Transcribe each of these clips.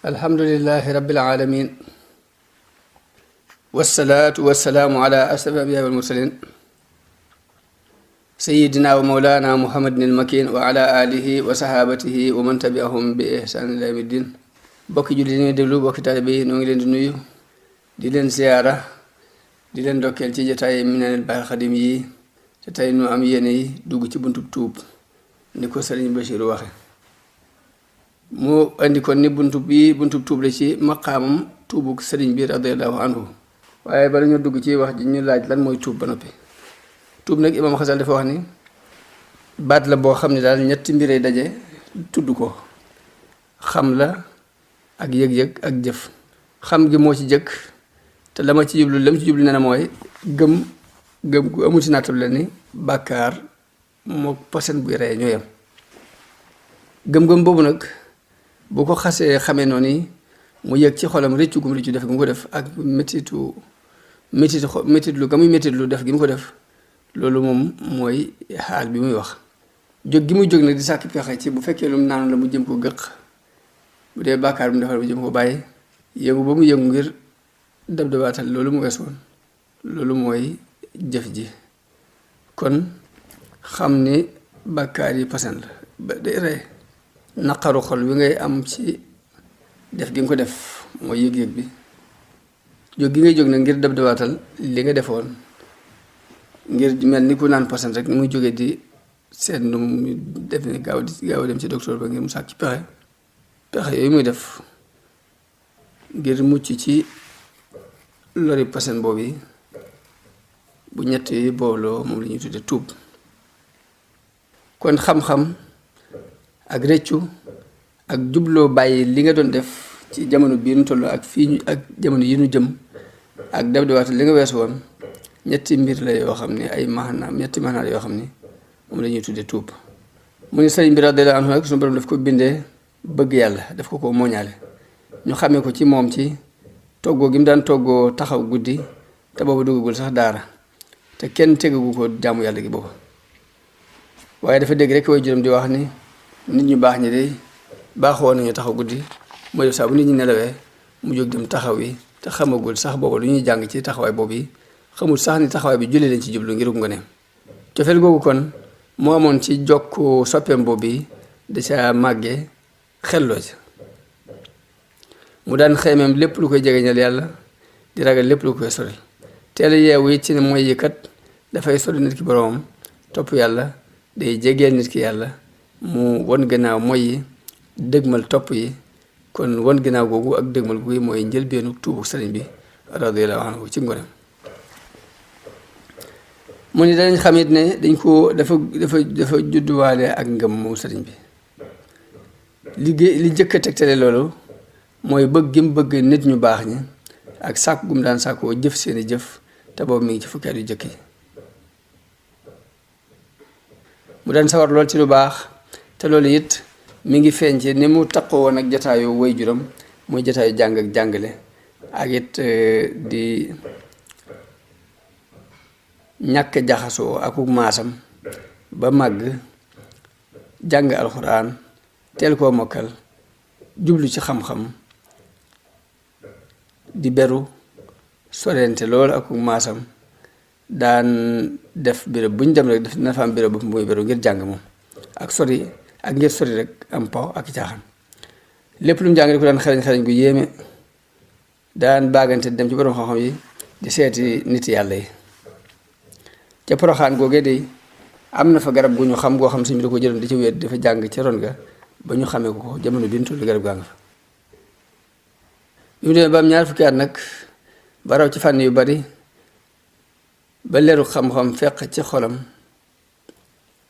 alhamdulillahi rabbil alamin wassalatu wassalaamu ala ashraf al-anbiya wal mursalin sayyidina wa mawlana muhammadin al-makin wa ala alihi wa sahabatihi wa man tabi'ahum bi ihsan ila yawmiddin. bokki julli ni déglu bokki taalibe yi noo ngi leen di nuyu di leen ziyaara di leen dokkeel ci jotaay Minanul Baaqil Xadiim yi te tey nu am yéene yi dugg ci buntub tuub ni ko Sëriñ Basiiru waxe mu andi kon ni buntub tuub la ci maqaamam tuubuk sëriñ bi radiyallahu anhu. waaye bala ñu dugg ci wax ji ñu laaj lan mooy tuub ba noppi. tuub nag Imaam Xasal dafa wax ni baat la boo xam ne daal ñetti mbiree daje tudd ko: xam la ak yëg-yëg ak jëf. xam gi moo ci jëkk te la ma ci jublu nee na mooy gëm gu amul ci nattab la ni bàkkaar moo posen buy rey ñoo yem. gëm-gëm boobu nag bu ko xasee xamee noonu mu yëg ci xolam rëccu gum rëccu def gi mu ko def ak métitlu ga muy métitlu def gi mu ko def, loolu moom mooy xaal bi muy wax. jóg gi muy jóg nag di sàkk pexe ci bu fekkee lu mu naanu la mu jëm ko gëq, bu dee bàkkaar bu mu defal mu jëm ko bàyyi, yëngu ba mu yëngu ngir dab dabaatal loolu mu wees woon, loolu mooy jëf ji. kon xam ni bàkkaar yi pasen la ba day rey. naqaru xol wi ngay am ci def gi nga ko def mooy yëg-yëg bi. jóg gi ngay jóg nag ngir dab dabaatal li nga defoon, ngir mel ni ku naan pasen rek ni muy jógee di seet nu mu def ni gaaw dem ci docteur ba ngir mu sàkk ci pexe yooyu muy def ngir mucc ci lori pasen boobu yi. bu ñett yi booloo moom la ñuy tudde tuub. kon xam-xam ak rëccu ak jubloo bàyyi li nga doon def ci jamono bii nu toll ak fii ak jamono yi nu jëm ak dab di waxtu li nga wees woon, ñetti mbir la yoo xam ne ay ñetti maanaam yoo xam ne moom la ñuy tudde tuub. mu ne sëriñ bi radiyallahu anhu nag suñu borom daf ko bindee bëgg yàlla, daf ko mooñaale. ñu xamee ko ci moom ci toggoo gi mu daan toggoo taxaw guddi te boobu duggagul sax daara te kenn tegagu ko jaamu yàlla gi boobu. waaye dafa dégg rek way juróom di wax ni nit ñu baax ñi de baaxoo nañu taxaw guddi, mooy def saa bu nit ñi nelawee mu jóg dem taxaw yi te xamagul sax boobu lu ñuy jàng ci taxawaay boobu yi, xamul sax ni taxawaay bi julli leen ci jublu ngir nga ne. cofeel googu kon moo amoon ci jokk soppeem boobu yi da ca màggee xelloo ci. mu daan xeemeem lépp lu koy jegeñal yàlla, di ragal lépp lu koy soril. teel a yeewu it ci ne mooy yi kat dafay sori nit ki boroomam. topp yàlla day jegeel nit ki yàlla, mu won gannaaw mooy yi dëgmal topp yi. kon won gannaaw googu ak dëgmal googu mooy njëlbeenu tuubu sëriñ bi radiyallahu anhu ci ngoneem. mu ni danañ xamit ne dafa judduwaale ak ngëm moom sëriñ bi. li njëkk a tegtale loolu mooy bëgg gi mu bëgg nit ñu baax ñi ak sàkk gum daan sàkkoo jëf seeni jëf, te boobu mi ngi ci fukki at yu jëkk yi. mu daan sawar lool ci lu baax, te loolu it mi ngi feeñ ci ni mu taqoo woon ak jataayu way juram, muy jataayu jàng ak jàngale, ak it di ñàkk jaxasoo akuk maasam ba màgg jàng alxuraan teel koo mokkal, jublu ci xam-xam, di beru sorente loolu akuk maasam. daan def béréb bu ñu dem rek dina fa am béréb bu muy beru ngir jàng moom ak sori ak ngir sori rek am po ak caaxaan. lépp lu mu jàng rek ko daan xereñ gu yéeme. daan baagante dem ci borom xam-xam yi di seeti nit yàlla yi. ca Poroxaan googee de am na fa garab gu ñu xam goo xam suñu da ko jëloon di ci wéet dafa jàng ca ron ga ba ñu xamee ko jamono bi ñu toll garab gaa nga fa. bi mu demee ba am ñaar fukki at nag ba raw ci fànn yu bari, ba leeru xam-xam fekk ci xolam,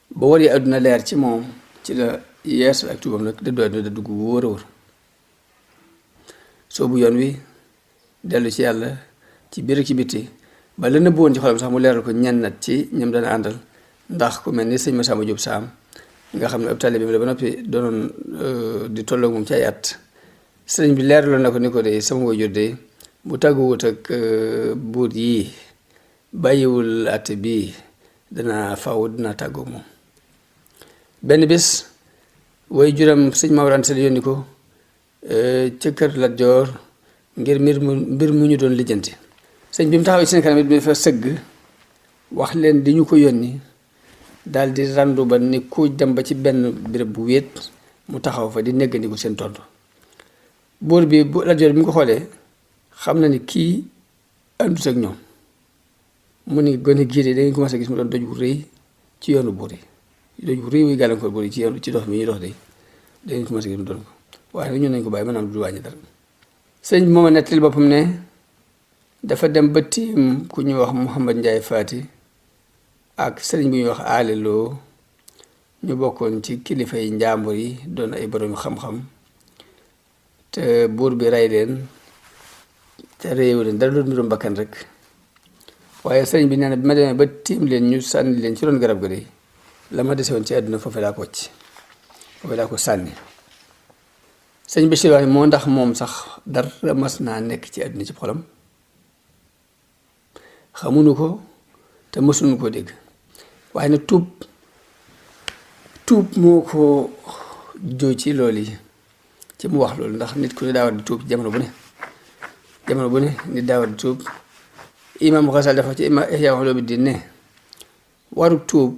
ba war yi àdduna leer ci moom, ci la yeesu ak tuubam nag dëddu àdduna dëddu gu wóor a wóor. soobu yoon wi dellu ci yàlla ci biir ak ci bitti, ba la nëbbu woon ci xolam sax mu leeral ko ñennat ci ñoom dana àndal. ndax ku mel ni sëñ Masamba Jóob Saam nga xam ne ab taalibe bi la ba noppi doonoon di tolloo moom ci ay at, sëriñ bi leeraloon na ko ni ko de sama waajur de bu tàgguwut ak buur yii bàyyiwul àtte bii dana tàggoog moom. benn bis way juram sëñ Mawar Anta Sali yónni ko ca kër Lat Joor ngir mbir mu ñu doon lijjanti. sëñ bi mu taxaw ci seen kanam it bi dafa sëgg wax leen di ñu ko yónni daal di randu ba ni ku dem ba ci benn béréb bu wéet mu taxaw fa di neggandiku seen tontu. buur bi bu Lat Joor bi mu ko xoolee xam na ni kii àndut ak ñoom mu ni gone gii de da ngeen commencé gis mu doon doj bu rëy ci yoonu buur yi doj bu rëy wuy gàllankoor buur yi ci dox mi ñuy dox de da ngeen commencé gis mu doon ko waaye nag ñun nañ ko bàyyi maanaam du wàññi dara. sëñ bi mooma nettali boppam ne dafa dem ba tiim ku ñuy wax Mouhamad Ndiaye Faati ak sëriñ bu ñuy wax aaliloo ñu bokkoon ci kilifa yi njàmbur yi doon ay borom xam-xam te buur bi rey leen te réewu leen dara doon mbirum bakkan rek. waaye sëriñ bi nee na bi ma demee ba tiim leen ñu sànni leen ci ron garab ga de la ma dese woon ci àdduna foofu laa ko wàcc foofu laa ko sànni. sëñ Bachir wax moo ndax moom sax dara mas naa nekk ci àdduna ci xolam xamuñu ko te mësuñu koo dégg waaye nag tuub moo ko joo ci loolu yi ci mu wax loolu ndax nit ku ne daa war di tuub jamono bu ne nit daa war di tuub. Imam Xasal dafa ci Ihya Ulumuddin ne waru tuub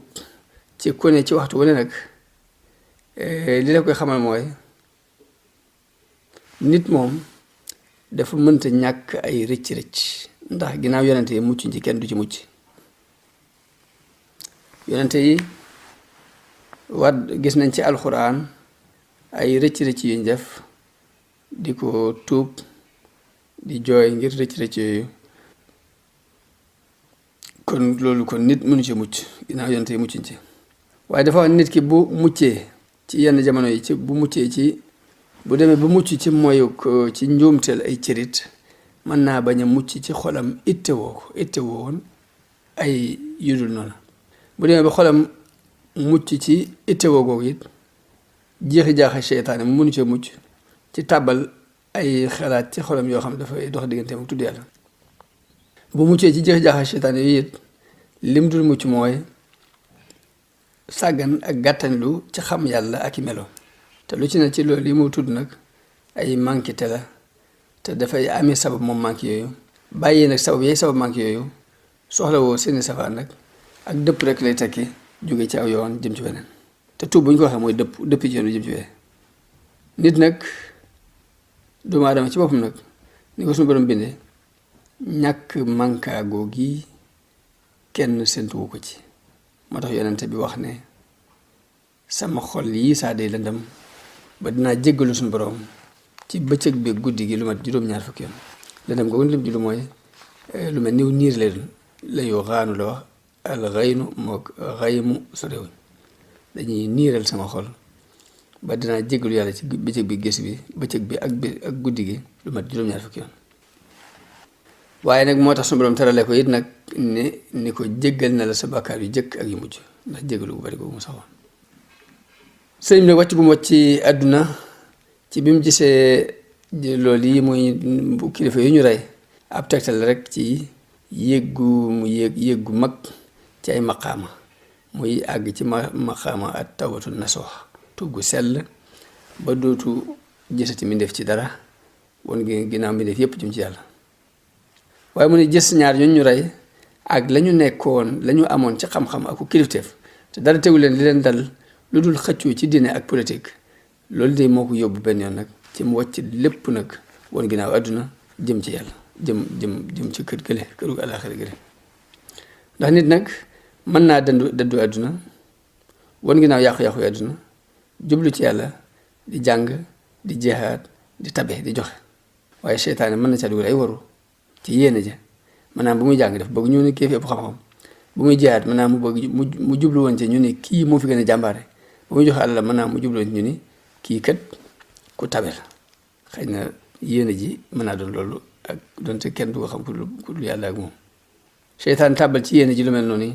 ci ku ne ci waxtu wu ne nag li la koy xamal mooy nit moom dafa mënta ñàkk ay rëcc-rëcc ndax ginnaaw yonente yi mucc ci kenn du ci mucc. yonente yi gis nañ ci alxuraan ay rëcc-rëcc yuñ def di ko tuub di jooy ngir rëcc-rëcc yooyu. kon loolu kon nit mënu ci mucc ginnaaw yonente yi muccuñ ci waaye dafa wax nit ki bu muccee ci yenn jamono yi bu demee ba mucc ci moyu ko ci njuumteel ay cërit mën naa bañ a mucc ci xolam ittewoo woon ay yudul noonu. bu demee ba xolam mucc ci ittewoo googu it jeexi jaaxa seytaane mu mënu cee mucc ci tàbbal ay xalaat ci xolam yoo xam dafay dox digganteem ak tudd yàlla. bu muccee ci jeex jaaxa seytaane yi it lim dul mucc mooy sàggan ak gàttañlu ci xam yàlla ak i melo te lu ci ne ci loolu li mu tudd nag ay manqué te la te dafay amee sabab moom manqué yooyu bàyyi nag sabab manqué yooyu soxla woo seeni safaan nag ak dëpp rek lay tekki jóge ci aw yoon jëm ci weneen te tuub bu ñu ko waxee mooy dëpp ci yoon jëm ci weneen. nit nag doomu aadama ci boppam nag ni ko suñu borom bindee ñàkk mànkaagoo gi kenn séntuwu ko ci moo tax yonente bi wax ne sama xol yi saa day lëndëm ba dinaa jéggalu suñu borom ci bëccëg bi guddi gi lu mat juróom-ñaar fukki yoon. lëndëm googu lim ji lu mooy lu mel niw niir la yoo xaanu la wax al xaynu mook xaymu so réewuñ dañuy niiral sama xol ba dinaa jéggalu yàlla ci bëccëg bi ak guddi gi lu mat juróom-ñaar fukki yoon. waaye nag moo tax suñu borom terale ko it nag ni ko jéggal na la sa bàkkaar yu jëkk ak yu mujj ndax jéggalu bu bari ko mu saxoon. sëñ bi nag wàcc gu mu wàcc ci àdduna ci bi mu gisee loolu yi muy kilifa yu ñu rey ab tegtal rek ci yéeg gu mag ci ay maqaama muy àgg ci maqaama at tawbatu nasuux tugg sell ba dootu gisati mi def ci dara won ginnaaw mi def yépp jëm ci yàlla. waaye mu ne gis ñaar ñooñu ñu rey ak la ñu nekkoon la ñu amoon ci xam-xam ak kilifteef te dara tegu leen li leen dal lu dul xëccoo ci diine ak politique loolu de moo ko yóbbu benn yoon nag ci mu wàcc lépp nag woon ginnaaw àdduna jëm ci yàlla jëm ci kër gële këru àllaaxira gële. ndax nit nag mën naa dëddu àdduna woon ginnaaw yàqu-yàqu àdduna jublu ci yàlla di jàng di jeexaat di tabe di joxe waaye seytaane mën na ca dugal ay waru ci yéene ja maanaam bu muy jàng def bëgg ñu ne kii fi ëpp xam-xam bu muy jihaat maanaam mu bëgg mu jublu woon ci ñu ni kii moo fi gën a jàmbaare bu muy joxe àll la maanaam mu jublu woon ci ñu ni kii kat ku tabe la xëy na yéene ji mën naa doon loolu ak donte kenn du ko xam ku dul yàlla ak moom. seytaan tàbbal ci yéene ji lu mel noonu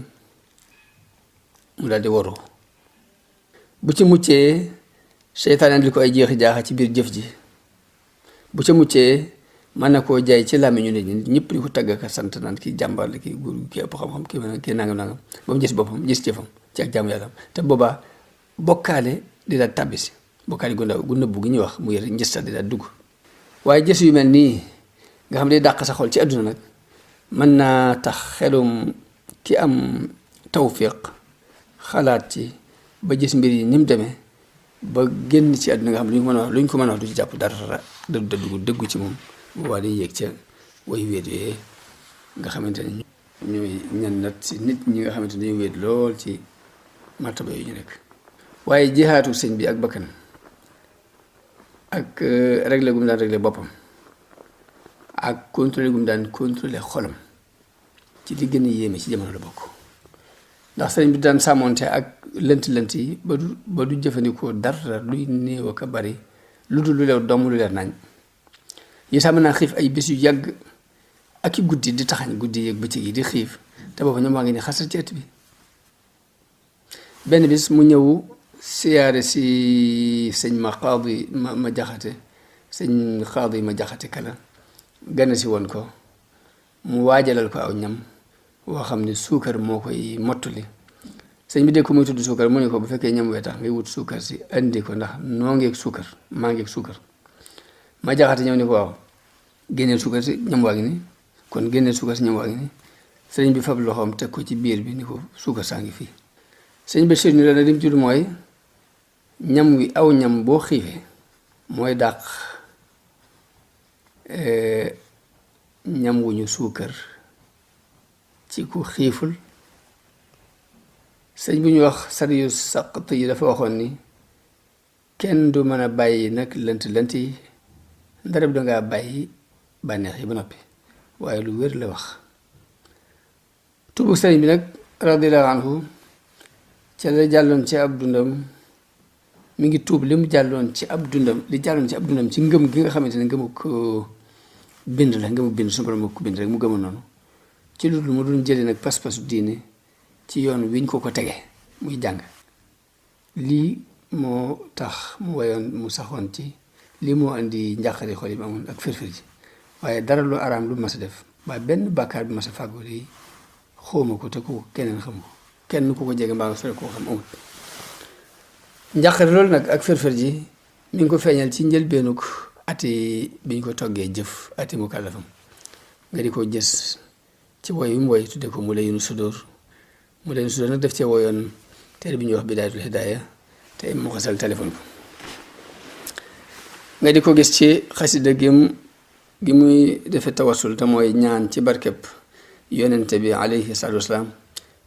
mu daal di waru bu ci muccee seytaan andi ko ay jeexi jaaxa ci biir jëf ji bu ca muccee mën na koo jaay ci làmmiñu nit ñi ñëpp di ko tagg ak sant naan kii jàmbaar la kii góor kii ëpp xam-xam kii nangam ba mu gis boppam gis jëfam ci ak jaamu yàlla te boobaa bokkaale di daal tàbbisi bokkaale gu nëbbu gi ñuy wax muy njëstal di daal dugg waaye gis yu mel nii nga xam ne dàq sa xol ci àdduna nag mën naa tax xelum ki am tawfiq xalaat ci ba gis mbir yi ni mu demee ba génn ci àdduna nga xam ne luñ ko mën a wax du ci jàpp dara dëggu ci moom boobaa day yéeg ca way wéet yooyee nga xamante ne ñooy ñan nat si nit ñi nga xamante ne dañuy wéet lool ci martaba yu ñu nekk waaye jihaatu sëñ bi ak bakkan ak réglé gu mu daan réglé boppam ak contrôlé gu mu daan contrôlé xolam ci li gën a yéeme ci jamono la bokk ndax sëñ bi daan sàmmoonte ak lënt yi ba du jëfandikoo dara luy néew ak a bari lu dul lu leew doom lu leer nañ yi sax mën naa xiif ay bés yu yàgg ak i guddi di taxañ guddi yeeg bëccëg yi di xiif te booba ñoom waa ngi ne xasal ci ëtt bi benn bis mu ñëw siyaare si sëñ ma jaxate sëñ xaadi ma jaxate kala gane si woon ko mu waajalal ko aw ñam woo xam ne suukar moo koy mottali sëñ bi dégg ko muy tudd suukar mu ne ko bu fekkee ñam wee tax ngay wut suukar si andi ko ndax noo ngeeg suukar maa ngeeg suukar ma jaxate ñëw ni ko waaw génneel suukar si ñam waa ngi ni kon génneel suukar si ñam waa ngi ni sëñ bi fab loxoom teg ko ci biir bi ni ko suukar saa ngi fii sëñ Bachir ni la na lim tudd mooy ñam wi aw ñam boo xiifee mooy dàq ñam wu ñu suukar ci ku xiiful sëñ bu ñu wax sariyu saqat yi dafa waxoon ni kenn du mën a bàyyi nag lënt yi ndarab dangaa bàyyi bànneex yi ba noppi waaye lu wér la wax tubu sëñ bi nag radiyallahu anhu ca la jàlloon ci ab dundam mi ngi tuub li mu jàlloon ci ab dundam ci ngëm gi nga xamante ne ngëmu ko bind la ngëmu bind su borom ko bind rek mu gëma noonu ci lu dul mu doon jëlee nag pas-pasu diine ci yoon wiñ ko tege muy jàng lii moo tax mu wayoon mu saxoon ci lii moo andi njàqari xol yi mu amoon ak firfir ji waaye dara lu araam lu mas a def waaye benn bàkkaar bi mas a fàggu lii xawma ko te ku keneen xamu kenn ku ko jege mbaa nga sore koo xam amul njàqare loolu nag ak firfir ji mi ngi ko feeñal ci njëlbeenuk ati bi ñu ko toggee jëf ati mu kàllafam nga di ko gis ci woy wi mu woy tudde ko mu layinu sudóor nag def cee woyoon téere bi ñuy wax bidaayatul hidaaya te mu xasal téléphone ko nga di ko gis ci xasida gi muy defe tawassul te mooy ñaan ci barkeb yonente bi alayhi salaatu wasalaam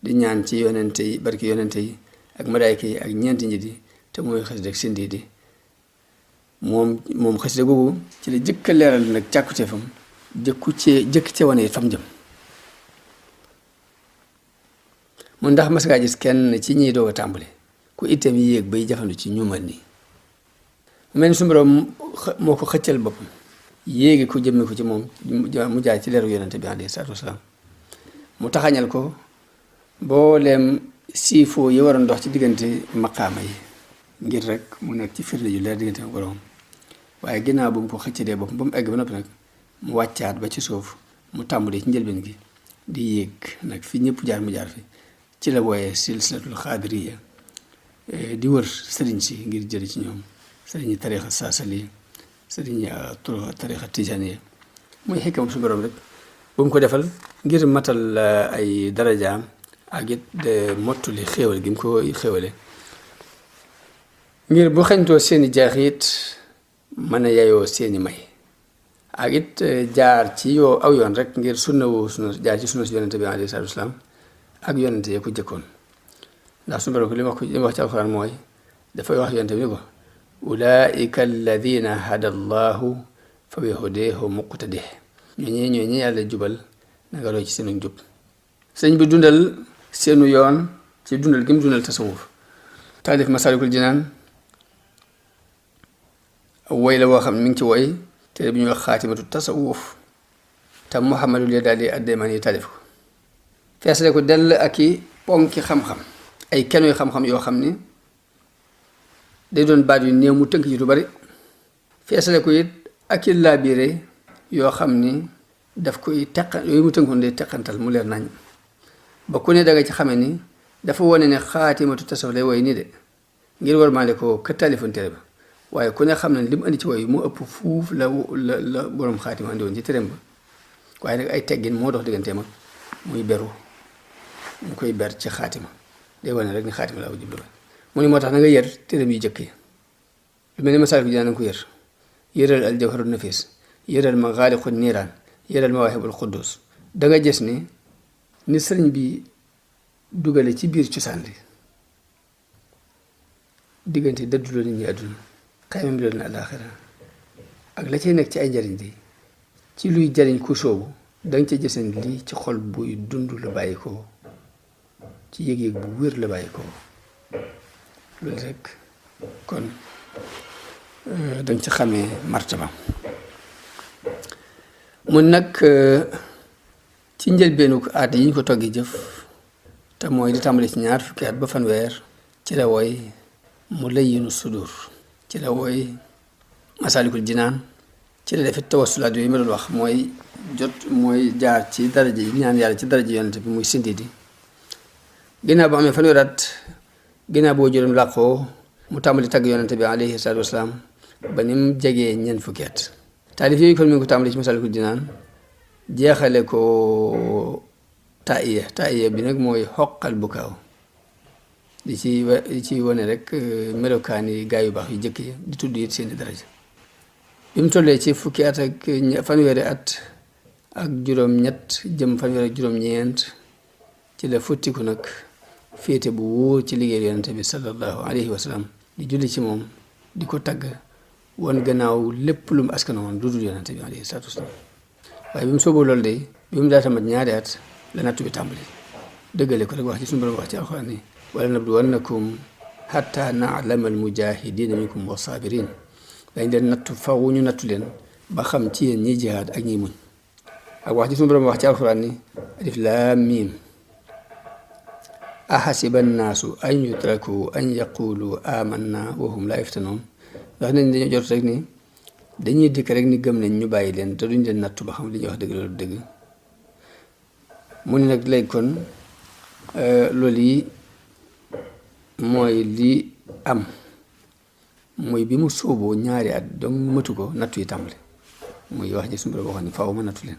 di ñaan ci yonente yi barke yonente yi ak malaayka yi ak ñeenti njit yi te mooy xasida ak sindi di moom xasida googu ci la jëkk a leeral nag càkkute fam jëkk cee wane fam jëm mun ndax mas ngaa gis kenn ci ñiy doog a tàmbali ku itam yéeg bay jafandu ci ñu mel nii mel ni su borom moo ko xëccal boppam yéegi ko jëmme ko ci moom mu jaar ci leeru yonente bi alayhi salaatu wasalaam mu taxañal ko booleem siifoo yi waroon dox ci diggante maqaama yi ngir rek mu nekk ci firnde yu leer diggante ak borom waaye ginnaaw bu mu ko xëccalee boppam ba mu egg ba noppi nag mu wàccaat ba ci suuf mu tàmbalee ci njëlbeen gi di yéeg nag fi ñëpp jaar mu jaar fi ci la wooyee silsilatul xaadiriya di wër sëriñ si ngir jëli ci ñoom sëriñi tarixa saasali sëriñi tarixa tijaniya muy xekkam su borom rek bu mu ko defal ngir matal ay darajaam ak it de mottuli xéewal gi mu ko xéewale ngir bu xañtoo seeni jaaxit mën a yayoo seeni may ak it jaar ci aw yoon rek ngir jaar ci sunna si yonente bi alayhi salaatu wasalaam ak yonente yee ko jëkkoon ndax su borom ko li wax ci alxuraan mooy dafay wax yonente bi ni ko ulaika alladina hada allahu fa bi hudahu muqtadih ñooñu yàlla jubal nanga roy ci seenu jub sëñ bi dundal seenu yoon ci dundal gi mu dundal tasawuf taalif Masaalikul Jinaan woy la woo xam ne mi ngi ci woy téere bi ñuy wax xaatimatu tasawuf te Muhammadul Yadaali ad-Daymaani taalif ko feesale ko dell ak i ponki xam-xam ay kenoy xam-xam yoo xam ni day doon baat yu néew mu tënk ci lu bari feesale ko it ak i laabiire yoo xam ni daf koy yooyu mu tënkoon day teqantal mu leer nañ ba ku ne danga ci xame ni dafa wone ne xaatimatu tasawuf lay woy nii de ngir war maale ko ka taalifoon téere ba waaye ku ne xam ne li mu andi ci woy moo ëpp fuuf la borom xaatima andi woon ci tërëm ba waaye nag ay teggin moo dox digganteem ak muy beru mu koy ber ci xaatima day wane rek ni xaatima laa ko jublu mu ni moo tax na nga yër tërëm yu jëkk yi lu mel ni Masaalikul Jinaan na nga ko yër yëral al jawharu nafis yëral maxaaliqu niiraan yëral mawaahibul quddus da nga gis ni sëriñ bi dugale ci biir cosaan li diggante dëdduloo nit ñi àdduna xaymam bi loolu na àllaaxira ak la cay nekk ci ay njariñ di ci luy jariñ ku soobu danga ca gis lii ci xol buy dund la bàyyi ko ci yëg-yëg bu wér la bàyyi ko loolu rek kon danga ci xamee martaba mun nag ci njëlbeenu aat yi ñu ko toggi jëf te mooy di tàmbali ci 2 fukki at ba fanweer ci la wooy mu layyinu sudur ci la wooy Masaalikul Jinaan ci la defit tawassulaat yooyu ma doon wax mooy jaar ci daraja yi ñaan yàlla ci daraja yonent bi muy sindidi ginnaaw ba amee fanweer at ginnaaw boo juróom làqoo mu tàmbali tagg yonent bi alayhi salaatu wasalaam ba ni mu jegee 4 fukki at taalif yooyu kon mi ngi ko tàmbali ci Masaalikul Jinaan jeexale ko taiya bi nag mooy xoqal bu kaaw di ci wane rek melokaani gaa yu baax yu jëkk yi di tudd it seeni daraja bi mu tollee ci fukki at ak fanweeri at ak juróom-ñett jëm fanweeri ak juróom-ñeent ci la futtiku nag féete bu wóor ci liggéey yonente bi sallallahu alayhi wa sallam di julli ci moom di ko tagg woon gannaaw lépp lu mu askana woon du dul yonente bi alayhi salaatu wasalaam waaye bi mu sooboo loolu de bi mu daata mat 2 at la nattu bi tàmbali dëggale ko rek wax ci suñu borom wax ci alxuraan ni wala nabluwannakum hatta na'lama al-mujahidina minkum was-sabirin dañ leen nattu faw ñu nattu leen ba xam ci yéen ñiy jihaad ak ñiy muñ ak wax ci suñu borom wax ci alxuraan ni alif laam miim ahasiba annaasu an yutraku an yaqulu amanna wa hum laa yuftanoon wax nañ dañoo jot rek ni dañuy dikk rek ni gëm nañ ñu bàyyi leen te duñ leen nattu ba xam li ñuy wax dëgg loolu dëgg mu ne nag léegi kon loolu yi mooy li am mooy bi mu sóoboo 2 at donc mëtu ko nattu yi tàmbali muy wax ji suñu borom waxoon ni faaw ma nattu leen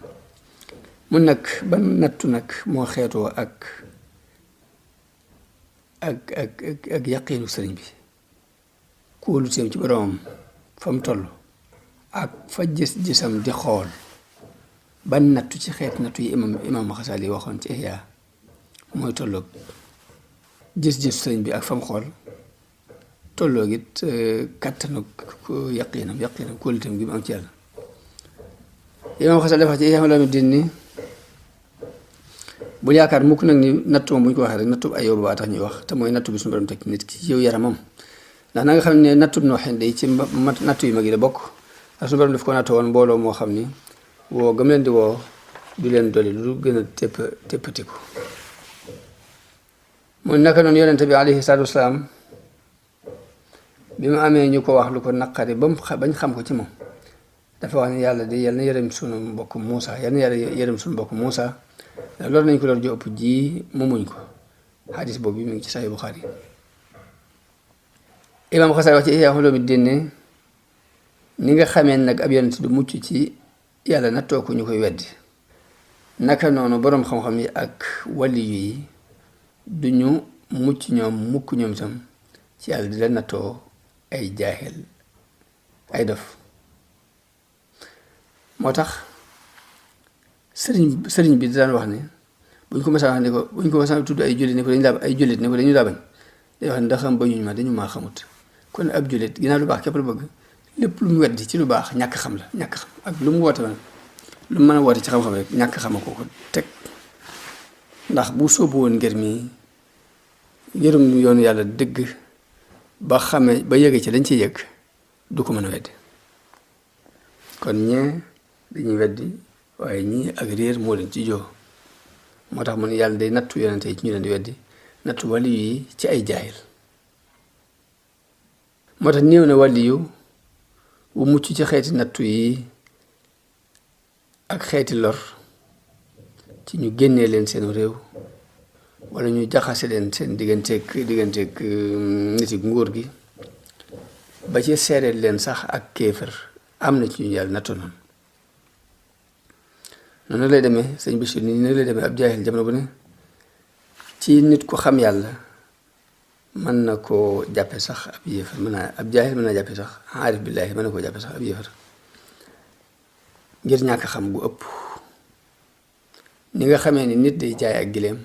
mun nag ban nattu nag moo xeetoo ak yaqiinu sëriñ bi kóolu teem ci boromam fa mu toll ak fa gis-gisam di xool ban nattu ci xeet nattu yi imam Xasaali waxoon ci Ihya mooy tolloog gis-gis sëriñ bi ak fa mu xool tolloog it kattanu yaqiinam kóoluteem gi mu am ci yàlla imam Xasaali dafa ci Ihya Ulumuddin ni bul yaakaar mukk nag ni nattu moom bu ñu ko waxee rek nattu Ayóoba baa tax ñuy wax te mooy nattu bi suñu borom teg nit ki yow yaramam ndax na nga xam ne nattu Nooxin day ci nattu yu mag yi la bokk ak suñu borom daf ko nattoo woon mbooloo moo xam ni woo gëm leen di woo du leen dolli lu gën a téppatiku mu naka noonu yonente bi alayhi salaatu wasalaam bi mu amee ñu ko wax lu ko naqari bañ xam ko ci moom dafa wax ni yàlla de yal na yërëm suñu mbokk Muusa yal na yàlla yërëm suñu mbokk Muusa loolu nañ ko loolu ju ëpp ji mu muñ ko xadis boobu mi ngi ci Sahih Bukhari imam Xasaali wax ci Ihya Ulumuddin ni nga xamee nag ab yonent du mucc ci yàlla nattoo ko ñu koy weddi naka noonu boroom xam-xam yi ak waliyu yi duñu mucc ñoom mukk ñoom itam ci yàlla di la nattoo ay jaahil ay dof moo tax sëriñ bi daan wax ne buñ ko mësaa wax ne ko buñ ko mësaa tudd ay jullit ne ko dañu daa bañ day wax ne ndax xam bañuñ ma dañu maa xamut kon ab jullit ginnaaw lu baax képp la bëgg lépp lu mu weddi ci lu baax ñàkk xam la ñàkk xam ak lu mu woote woon lu mu mën a woote ci xam-xam rek ñàkk xama ko teg ndax bu sóobu woon ngir mi yërëm yoonu yàlla dëgg ba xame ba yëge ci lañ ci yëg du ko mën a weddi kon ñee dañuy weddi waaye ñii ak réer moo leen ci joo moo tax mu ne yàlla day nattu yonente yi ci ñu leen di weddi nattu waliyu yi ci ay jaahil moo tax néew na waliyu bu mucc ci xeeti nattu yi ak xeeti lor ci ñu génnee leen seen réew wala ñu jaxase leen seen digganteeg niti nguur gi ba ci seereel leen sax ak kéefër am na ci ñu yàlla nattu noonu lay demee sëñ Bachir nii ne lay demee ab jaahil jamono bu ne ci nit ku xam yàlla mën na koo jàppe sax ab yéefar ab jaahil mën naa jàppe sax aarif billaahi mën na koo jàppe sax ab yéefar ngir ñàkk xam gu ëpp ni nga xamee ni nit day jaay ak gileem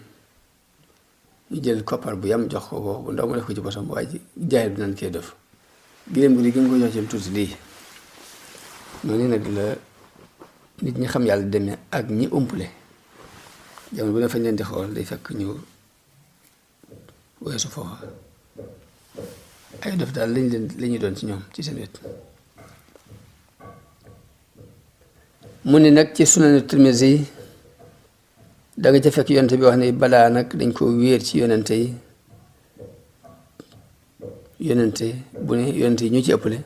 ñu jël koppar bu yam jox ko bu ndaw mu def ko ci bosam waaye ji jaayil bi naan koy def gileem gu di gi nga ko jox ci lu tuuti lii noonu nag la nit ñi xam yàlla demee ak ñi umpule jamono bu ne fañ leen di xool day fekk ñu weesu foofa ay def daal lañuy doon ci ñoom ci seen wet mu ni nag ci sunanu Tirmisi yi da nga ca fekk yonente bi wax ne balaa nag dañ ko wéer ci yonente yi bu ne yonente yi ñu ci ëppale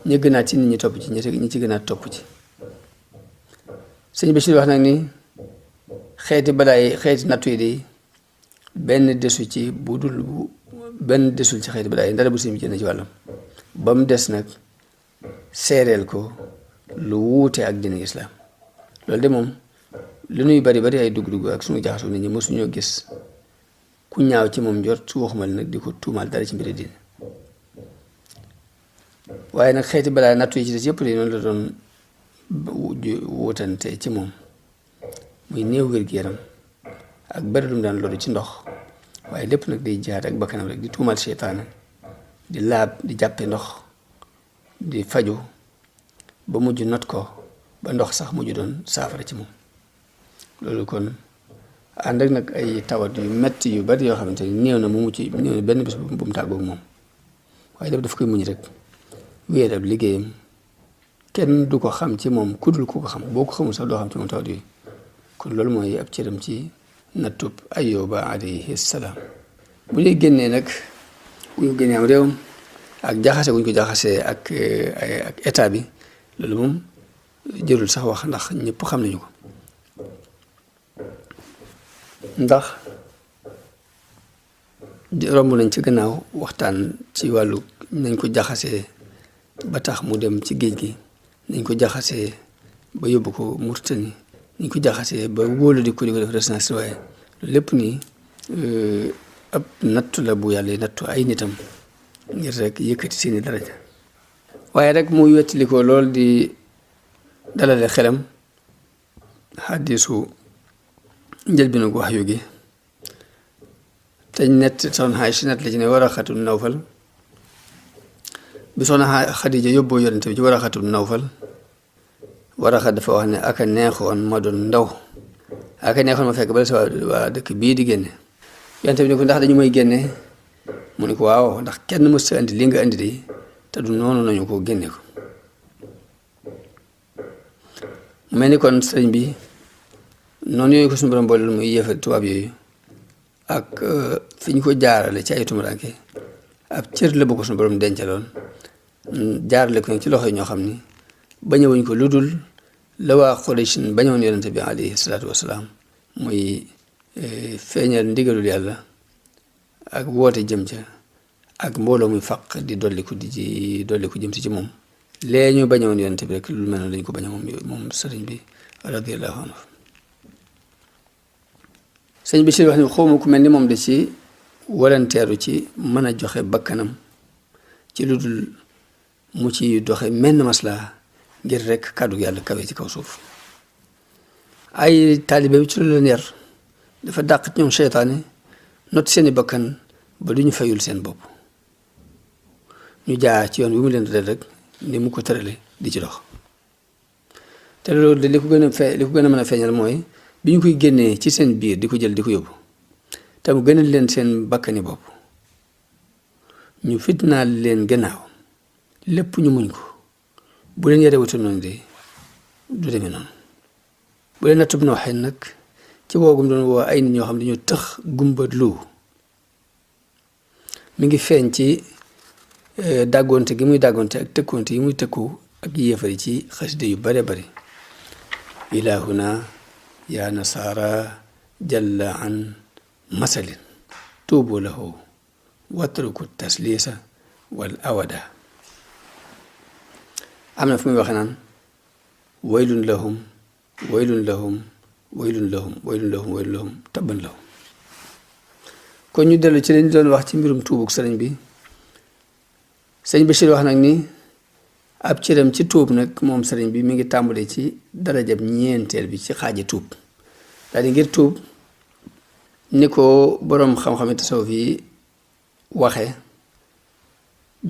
ñu gënaat ci nit ñi topp ci ñi ci gënaat topp ci sëñ Bachir wax nag ni xeeti balaa yi xeeti nattu yi de benn desul ci xeeti balaa yi ndara bu sëñ bi jënd ci wàllam ba mu des nag seereel ko lu wuute ak dina islaam loolu de moom lu nuy bari ay dugg-dugg ak suñu jaxasoo nit ñi mësuñoo gis ku ñaaw ci moom jot su waxumal nag di ko tuumaal dara ci mbiri diine waaye nag xeeti balaa nattu yi ci des yëpp de noonu la doon wutante ci moom muy néew wér-gu-yaram ak bari lu mu daan loolu ci ndox waaye lépp nag day jaat ak bakkanam rek di tuumal seytaane di laab di jàppe ndox di faju ba mujj not ko ba ndox sax mujj doon saafara ci moom loolu kon ànd ak nag ay tawat yu metti yu bari yoo xamante ni néew na benn bés bu mu tàggoog moom waaye lépp daf koy muñ rek wéer ab liggéeyam kenn du ko xam ci moom ku dul ku ko xam boo ko xamul sax doo xam ci moom tawat yooyu kon loolu mooy ab cëram ci nattub Ayyuba alayhi salaam bu ñuy génnee nag bu ñu génnee am réewam ak jaxase bu ñu ko jaxasee ak état bi loolu moom jërul sax wax ndax ñëpp xam nañu ko ndax romb nañ ci gannaaw waxtaan ci wàllu nañ ko jaxasee ba tax mu dem ci géej gi nañ ko jaxasee ba yóbbu ko Mauritanie nañ ko jaxasee ba wóolu di ko def résidence waaye loolu lépp nii ab nattu la bu yàlla nattu ay nitam ngir rek yëkkati seeni daraja waaye rek muy wettali ko lool di dalale xelam xaddisu njëlbinu wax yu gi te soxna Aysa net la ci ne Waraxatu Nawfal bi soxna Xadija yóbboo yonente bi ci Waraxatu Nawfal Waraxa dafa wax ne aka neexoon ma doon ndaw aka neexoon ma fekk bala sa waa dëkk bii di génne yonente bi ne ko ndax dañu may génne mu ne ko waaw ndax kenn mës sa indi li nga indi di te du noonu nañu ko génne ko mu mel ni kon sëriñ bi noonu yooyu ko suñu borom boole muy yéefar tubaab yooyu ak fi ñu ko jaarale ci ay tumuraanke ab cër la bu ko suñu borom dencaloon jaarale ko ci loxo yi ñoo xam ni bañewuñ ko lu dul la waa Quraysh bañoon yonente bi alayhi salaatu wasalaam muy feeñal ndigalul yàlla ak woote jëm ca ak mbooloo muy faq di dolliku jëm si ci moom lee ñu bañoon yonente bi rek lu mel noonu lañ ko bañe moom sëriñ bi radiyallahu anhu sëñ bi si wax ni xawma ku mel ni moom de ci walanteeru ci mën a joxe bakkanam ci lu dul mu ci doxe menn maslaa ngir rek kàddu yàlla kawe ci kaw suuf ay taalibe ci lu leen yar dafa dàq ci ñoom seytaane not seeni bakkan ba du ñu fayul seen bopp ñu jaar ci yoon bi mu leen tëral rek ni mu ko tërale di ci dox te loolu de li ko gën a mën a feeñal mooy bi ñu koy génnee ci seen biir di ko jël di ko yóbbu te mu gënal leen seen bakkani bopp ñu fitnaal leen gannaaw lépp ñu muñ ko bu leen yare wutu noonu de du demee noonu bu leen nattub na waxee nag ci woogum doon woo ay nit ñoo xam ne dañoo tëx gumba lu mi ngi feeñ ci dàggoonte gi muy dàggoonte ak tëkkoonte yi muy tëkku ak yéefari ci xasida yu bare bari ilahuna yaa nasaara jalla an masalin tuubu lahu watruku taslisa wal awada am na fu muy waxe naan waylun lahum waylun lahum waylun lahum waylun lahum waylun lahum tabban lahum. kon ñu dellu ci lañ doon wax ci mbirum tuubug sëriñ bi. sëriñ Bachir wax nag ni ab cëram ci tuub nag moom sëriñ bi mi ngi tàmbale ci darajab ñeenteel bi ci xaaji tuub daal di ngir tuub ni ko boroom xam-xami tasawuf yi waxe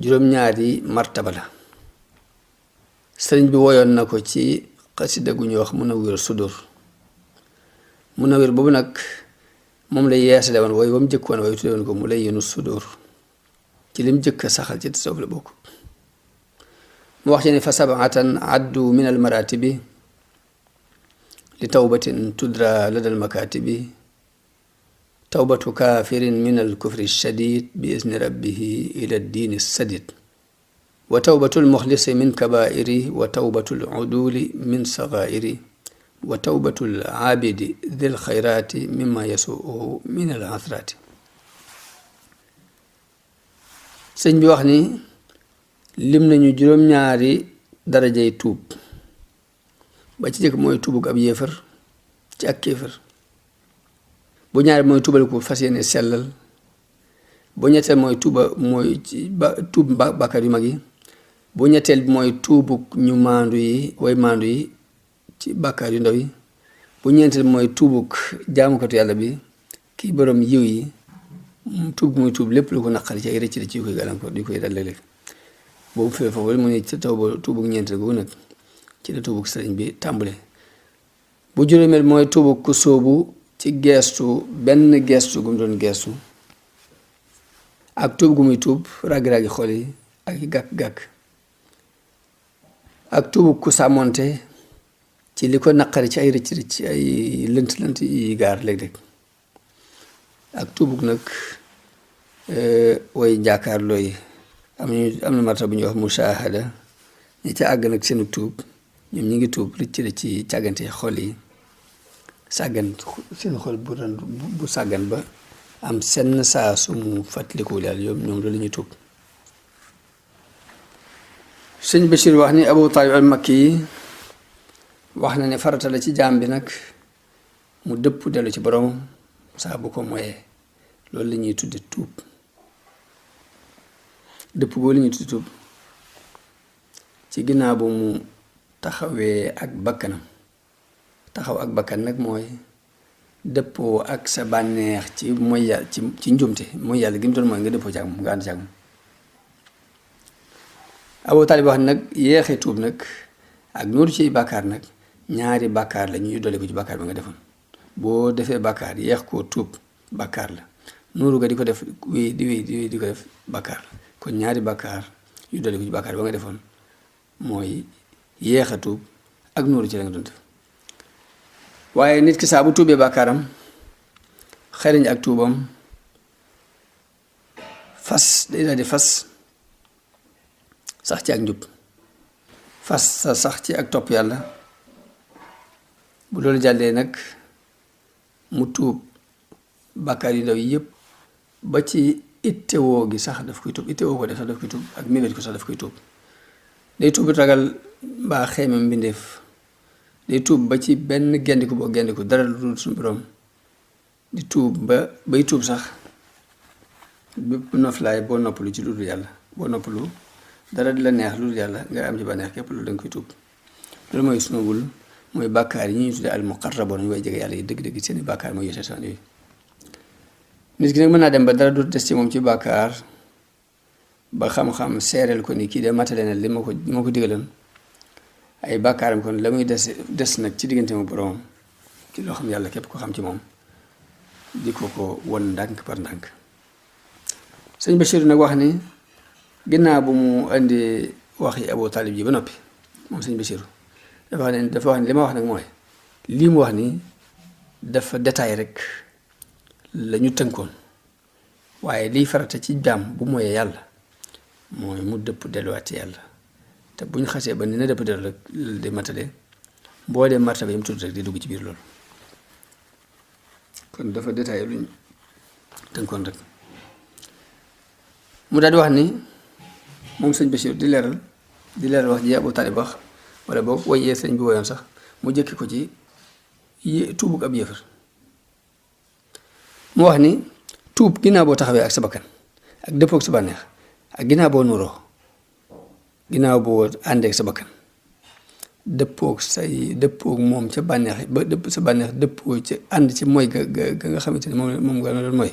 juróom-ñaari martaba la. sëriñ bi woyoon na ko ci xasida gu ñuy wax Munawwir Sudur. Munawwir boobu nag moom lay yeesale woon wooy ba mu jëkkoon waaye tudde woon ko mu lay yenu sudur ci lim jëkk saxal ci tasawuf la bokk. mu wax ci ne fa sab'atan addu min al maratibi li tawbatin tudra ladal makatibi tawbatu kafirin min al kufri shadid bi izni rabbihi ila diini sadid wa tawbatu al muxlisi min kabairi wa tawbatu al uduli min sagairi wa tawbatu al abidi dil xayrati mimma yasuuhu min al athrati. sëñ bi wax ni lim nañu juróom-ñaari darajay tuub ba ci jëkk mooy tuubug ab yéefar ci ak kéefar, bu ñaari mooy tuubal ko fas yéene sellal, bu ñetteel mooy tuub bàkkaar yu mag yi, bu ñetteel bi mooy tuubug ñu maandu yi way maandu yi ci bàkkaar yu ndaw yi, bu ñeenteel mooy tuubug jaamukatu yàlla bi kii borom yiw yi tuub muy tuub lépp lu ko naqari ci ay rëcc ci yu koy gàllankoor di koy dal léeg-léeg. boobu fee foofu mu ne ci tuubug ñeenteel googu nag ci la tuubug sëriñ bi tàmbale. bu juróomeel mooy tuubug ku sóobu ci geestu benn geestu gu mu doon geestu ak tuub gu muy tuub raggi-raggi xol yi ak gàkk-gàkk, ak tuubug ku sàmmonte ci li ko naqari ci ay rëcc ay lënt-lënt yi gaar léeg-léeg, ak tuubug nag way jàkkaarloo yi am na marta bu ñuy wax mushahada ñi ca àgg nag seenu tuub ñoom ñi ngi tuub rëcc ci càggante xol yi sàggan seen xol bu sàggan ba am senn saa su mu fàttalikuwul yàlla ñoom loolu la ñuy tuub. sëñ Bachir wax ni Abu Talib al Makki yi wax na ne farata la ci jaam bi nag mu dëpp dellu ci borom saa bu ko moyee, loolu la ñuy tudde tuub. dëpp boo la ñuy tudde tuub ci ginnaaw bu mu taxawee ak bakkanam. taxaw ak bakkan nag mooy dëppoo ak sa bànneex ci mooy yàlla ci njumte mooy yàlla gi mu doon mooy nga dëppoo ci ak moom nga ànd ci ak moom. Abu Talib wax nag yeexee tuub nag ak nuuru ci bàkkaar nag ñaari bàkkaar la ñuy dolli ko ci bàkkaar ba nga defoon. boo defee bàkkaar yeex koo tuub bàkkaar la, nuuru nga di ko def di ko def bàkkaar la. kon ñaari bàkkaar yu dolli ko ci bàkkaar ba nga defoon mooy yeex a tuub ak nuuru ci la nga doon def. waaye nit ki saa bu tuubee bàkkaaram xereñ ak tuubam fas day daal di fas sax ci ak njub, fas sa sax ci ak topp yàlla. bu loolu jàllee nag mu tuub bàkkaar yu ndaw yi yëpp ba ci ittewoo gi sax daf koy tuub, ittewoo ko def sax daf koy tuub, ak mébét ko sax daf koy tuub. day tuub ragal mbaa xeeme mbindeef, day tuub ba ci benn gendiku boo gendiku dara lu dul suñu borom, di tuub bay tuub sax bépp noflaay boo noppalu ci lu dul yàlla, boo noppalu dara di la neex lu dul yàlla nga am ci ba neex képp loolu da nga koy tuub. loolu mooy sunubul mooy bàkkaar yi ñuy tuddee al muqarraboon ñu way jege yàlla yi dëgg-dëgg seeni bàkkaar mooy yose san yooyu. nit ki nag mën naa dem ba dara du des ci moom ci bàkkaar ba xam-xam seereel ko ni kii de matale na li ma ko digaloon ay bàkkaaram kon la muy des nag ci diggante mu boromam ci loo xam yàlla képp ko xam ci moom di ko won ndànk par ndànk. sëñ Bachir nag wax ni ginnaaw bu mu indi waxi Abu Talib ji ba noppi moom sëñ Bachir dafa wax ne li ma wax nag mooy lii mu wax ni dafa détail rek la ñu tënkoon, waaye liy farata ci jaam bu moyee yàlla mooy mu dëpp delluwaat ci yàlla. te buñ xasee ba ni na dëpp dellu rek di matale boo dee martaba yi mu tudd rek di dugg ci biir loolu. kon dafa détaillé luñ tënkoon rek. mu daal di wax ni moom sëñ Bachir di leeral di leer wax ji Abu Taalib wax wala boog woyee sëñ bi woyoon sax mu jëkki ko ci tuubug ab yéefar mu wax ni tuub ginnaaw boo taxawee ak sa bakkan ak dëppoog sa bànneex ak ginnaaw boo nuroo ginnaaw boo àndeek sa bakkan dëppoog moom ca bànneex ba sa bànneex dëppoo ci ànd ci mooy ga nga xamante ne moom nga doon mooy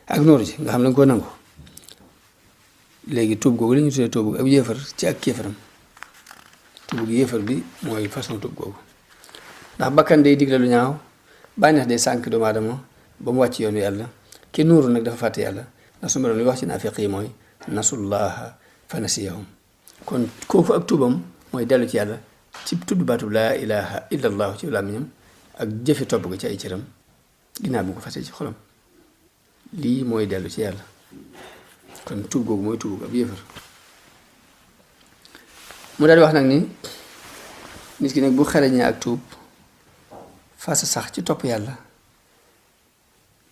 ak nooru ji nga xam ne nga koo nangu léegi tuub googu la ñu tuddee tuubug ab yéefar ci ak kéefaram tuubug yéefar bi mooy façon tuub googu ndax bakkan day digle lu ñaaw bànneex day sànk doomu aadama ba mu wàcc yoonu yàlla ki nuuru nag dafa fàtte yàlla ndax su ma doon li wax ci naafiq yi mooy nasullaha fa nasiyahum kon kooku ak tuubam mooy dellu ci yàlla ci tudd baatub laa ilaha illa allahu ci làmmiñam ak jëfe topp ko ci ay cëram ginnaaw bu ko fàtte ci xolam lii mooy dellu ci yàlla kon tuub googu mooy tuub ab yéefar mu daal di wax nag ni nit ki nag bu xereñee ak tuub fas sax ci topp yàlla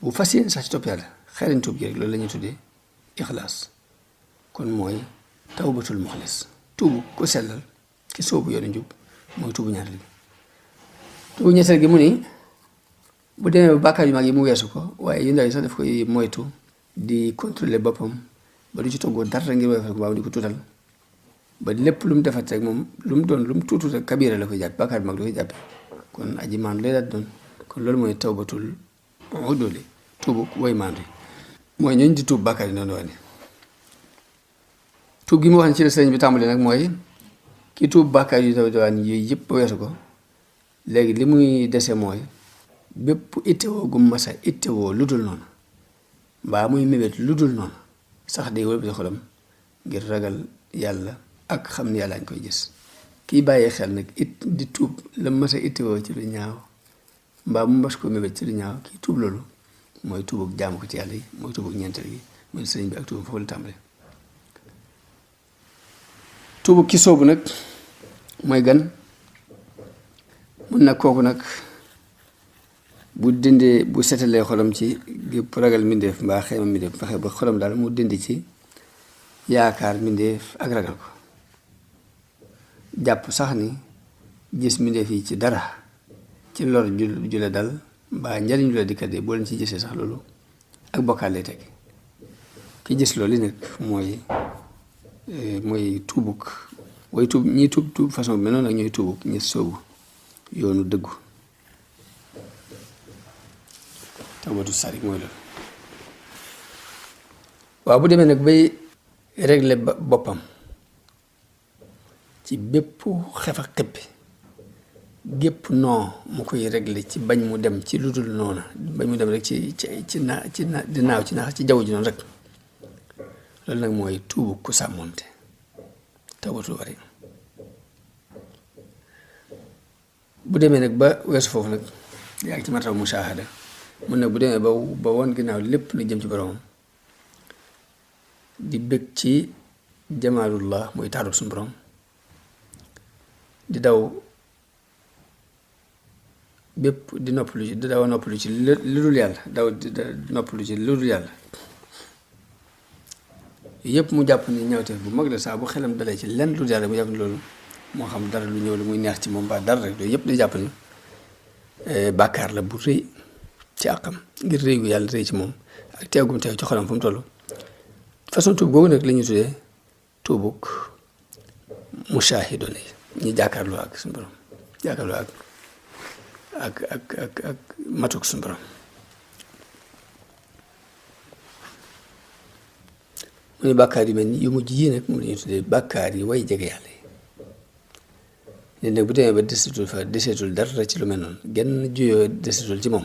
bu fas yéene sax ci topp yàlla xereñ tuub gi rek loolu la ñuy tuddee ixlaas kon mooy tawbatul muxlis tuubu ku sellal ki soobu yoonu njub mooy tuubu ñaareel gi tuubu ñetteel gi mu ni bu demee ba bàkkaar yu mag yi mu weesu ko waaye yu ndaw yi sax daf koy moytu di contrôler boppam ba du ci toggoo dara ngir woyofal ko baaw di ko tuutal ba lépp lu mu defat rek moom lu mu doon lu mu tuutu rek kabira la koy jàpp bàkkaar bi mag la koy jàppe kon aji maandu lay daal doon kon loolu mooy tawbatul uduli tuubu woy maandu yi mooy ñooñu di tuub bàkkaar yi noonu wane tuub gi mu wax ne ci la sëriñ bi tàmbali nag mooy ki tuub bàkkaar yu dawaan yooyu yëpp ba weesu ko léegi li muy dese mooy bépp ittewoo gu masa ittewoo lu dul noonu mbaa muy mébét lu dul noonu sax day wëlbati xolam ngir ragal yàlla ak xam ni yàlla ñu koy gis kii bàyyee xel nag it di tuub la masa ittewoo ci lu ñaaw mbaa mu mas ko mébét ci lu ñaaw kii tuub loolu mooy tuubug jaamu ko ci yàlla yi mooy tuubug ñeenteel gi mooy sëriñ bi ak tuubam foofu la tàmbale tuubug ki soobu nag mooy gan mun nag kooku nag bu dindee bu setalee xolam ci gépp ragal mbindeef mbaa xeema mbindeef fexe ba xolam daal mu dindi ci yaakaar mbindeef ak ragal ko jàpp sax ni gis mbindeef yi ci dara ci lor ju la dal mbaa njariñ ju la dikkatee boo leen ci gisee sax loolu ak bokkaal lay teg ki gis loolu nag mooy tuubug way tuub ñi tuub façon bi mel noonu ak ñooy tuubug ñi soobu yoonu dëggu tawbatu sarik mooy loolu waaw bu demee nag bay régler boppam ci bépp xef ak xippi gépp non mu koy régler ci bañ mu dem ci lu dul noonu bañ mu dem rek ci di naaw ci naax ci jaww ji noonu rek loolu nag mooy tuubu ku sàmmonte tawbatu bari bu demee nag ba weesu foofu nag yaa ngi ci martaba mushahada mun nag bu demee ba woon ginnaaw lépp lu jëm ci boromam di bëgg ci jamaalullah mooy taarub suñu borom di daw bépp di daw noppalu ci lu dul yàlla noppalu ci lu dul yàlla yëpp mu jàpp ni ñawteef bu mag la saa bu xelam dalee ci lenn lu dul yàlla mu jàpp ni loolu moo xam dara lu ñëw la muy neex ci moom ba dara rek loolu yëpp di jàpp ni bàkkaar la bu rëy ci àqam ngir rëy gu yàlla rëy ci moom ak teegum teew ci xolam fu mu toll façon tuub googu nag la ñuy tuddee tuubug mushaahidoon yi ñi jàkkaarloo ak suñu borom jàkkaarloo ak matuk suñu borom mu ne bàkkaar yu mel ni yu mujj yii nag moom la ñuy tuddee bàkkaar yi way jege yàlla yi nit nag bu demee ba deseetul dara ci lu mel noonu genn juyoo deseetul ci moom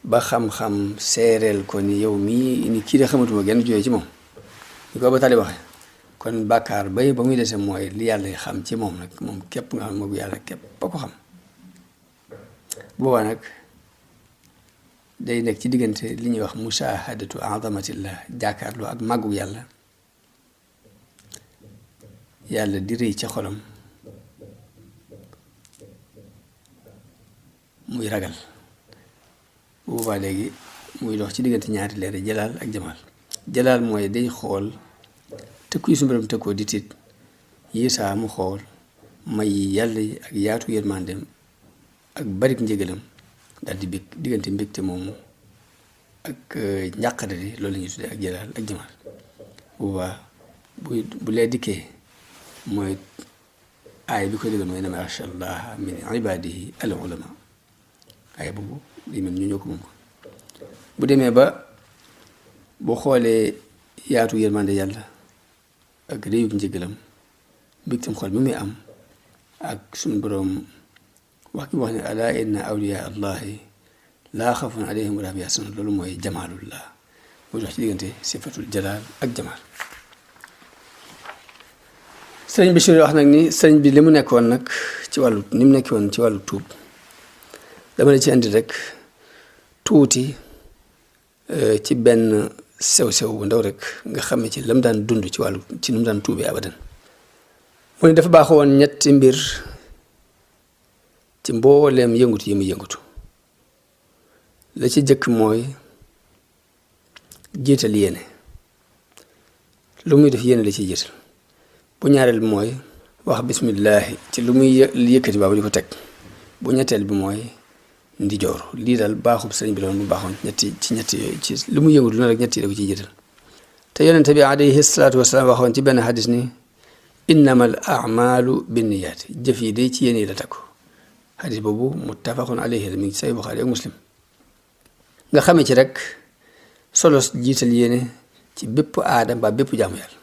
ba xam-xam seereel ko ni yow mii ni kii de xamatuma genn juyoo ci moom ñu ko ba tali waxe kon bàkkaar ba muy dese mooy li yàlla xam ci moom nag moom képp nga xam moom yàlla képp ba ko xam boobaa nag day nekk ci diggante li ñuy wax mushahadatu azamatillah jàkkaarloo ak màggu yàlla yàlla di rëy ca xolam muy ragal bu boobaa léegi muy dox ci diggante ñaari leer jalaal ak jamaal jalaal mooy day xool tëkku yi suñu borom tëkkoo di tiit yisaa mu xool may yàlla yi ak yaatu yërmandeem ak barik njëgalam daal di bég diggante mbégte moomu ak njàqare di loolu la ñuy tuddee ak jalaal ak jamaal boobaa bu lee dikkee mooy aay bi ko déggoon mooy innamaa yaxsha llaaha min ibaadihi al ulamaa aay boobu day mel ñu ñoo ko moom bu demee ba bu xoolee yaatu yërmande yàlla ak réyub njëgalam mbégtam xol bi muy am ak suñu boroom wax ki wax ne alaa inna awliyaa allahi laa xawfun alayhim wa laa hum yaxzanuun loolu mooy jamaalullah muy dox ci diggante sifatul jalaal ak jamaal. sëriñ Bachir wax nag ni sëriñ bi li mu nekkoon nag ci wàllu ni mu nekkoon ci wàllu tuub dama la ci indi rek tuuti ci benn sew-sew bu ndaw rek nga xam ne ci lam daan dund ci wàllu ci nu mu daan tuubee abadan. mu ne dafa baaxoo woon ñetti mbir ci mbooleem yëngutu yi mu yëngutu la ci jëkk mooy jiital yéene lu muy def yéene la ciy jiital bu ñaareel bi mooy wax bismillaahi ci lu muy yëkkati baabu di ko teg bu ñetteel bi mooy ndijoor lii daal baaxub sëriñ bi doon mu baaxoon ñetti yooyu ci lu muy yëngutu noonu rek ñetti da ko ciy jiital te yonente bi alayhi salaatu wasalaam waxoon ci benn xadis ni innamal a'maalu binniyaat jëf yi day ci yéene yi la takku xadis boobu muttafaqun alayhi la mi ngi say Buxaari ak Muslim nga xamee ci rek solos jiital yéene ci bépp aada mbaa bépp jaamu yàlla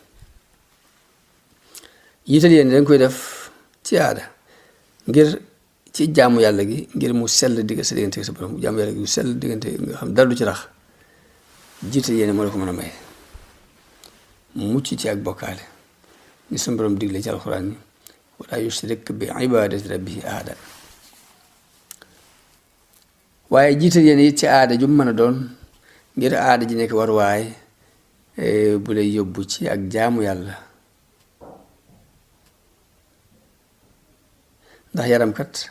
jiital yéene danga koy def ci aada ngir ci jaamu yàlla gi ngir mu sell digg sa diggante sa borom jaamu yàlla gi mu sell diggante nga xam dara du ci rax jiital yéene moo la ko mën a may mucc ci ak bokkaale ni suñu borom digle ci alxuraan ni wala yushrik bi ibadati rabbihi ahada waaye jiital yéen it ci aada ju mën a doon ngir aada ji nekk war waaye bu lay yóbbu ci ak jaamu yàlla ndax yaram kat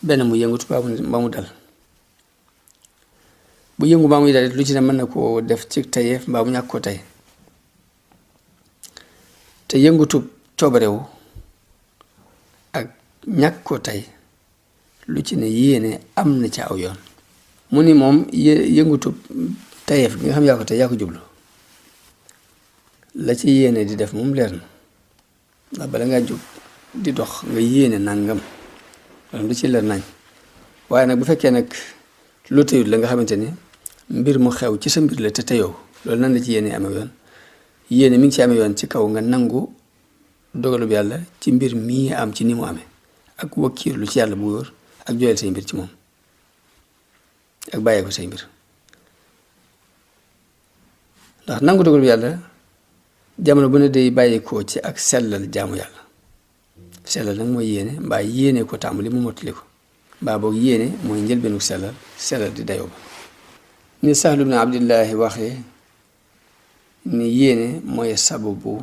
benn mu yëngutu ba mu dal bu yëngu mbaa muy dal lu ci ne mën na koo def ci tayeef mbaa mu ñàkk koo tey te yëngutu coobarewu ak ñàkk ko tey lu ci ne yéene am na ci aw yoon mu ni moom yëngutu tayeef gi nga xam yaa ko tey yaa ko jublu la ci yéene di def moom leer na ndax bala ngaa jóg di dox nga yéene nangam loolu lu ci leer nañ waaye nag bu fekkee nag lu teyut la nga xamante ni mbir mu xew ci sa mbir la te teyoo loolu nan la ci yéene amee yoon yéene mi ngi ci amee yoon ci kaw nga nangu dogalub yàlla ci mbir mii am ci ni mu amee ak wakkiirlu ci yàlla bu wóor ak jooyal say mbir ci moom ak bàyyee ko say mbir ndax nangu dogalub yàlla jamono bu ne day bàyyeekoo ci ak sellal jaamu yàlla sellal nag mooy yéene mbaa yéene ko tàmbali mu mottali ko mbaa boog yéene mooy njëlbeenu sellal di dayoo ba ni Sahlu bnu Abdillahi waxee ni yéene mooy sababu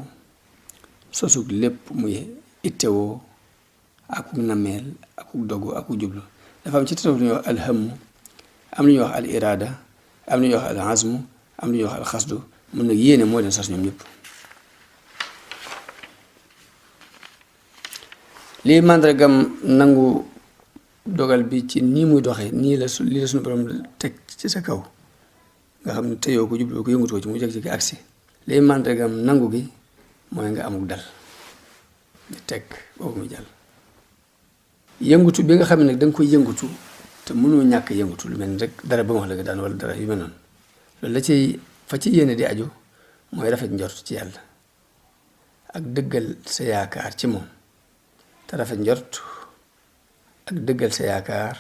sosug lépp muy ittewoo akuk nameel akuk dogu akuk jublu dafa am ci tasawuf lu ñuy wax alhammu am lu ñuy wax al iraada am lu ñuy wax al azmu am lu ñuy wax al xasdu mun nag yéene moo leen sos ñoom ñëpp lii màndargam nangu dogal bi ci nii muy doxee nii la lii la suñu borom teg ci sa kaw nga xam ne teyoo ko jubloo ko yëngutoo ci mu jeg-jegi agsi lii màndargam nangu gi mooy nga amuk dal di teg boobu muy jàll yëngutu bi nga xam ne nag da nga koy yëngutu te mënoo ñàkk yëngutu lu mel ni rek dara ba ma wax la nga daan wala dara yu mel noonu loolu la ci fa ci yéene di aju mooy rafet njort ci yàlla ak dëggal sa yaakaar ci moom te rafet njort ak dëggal sa yaakaar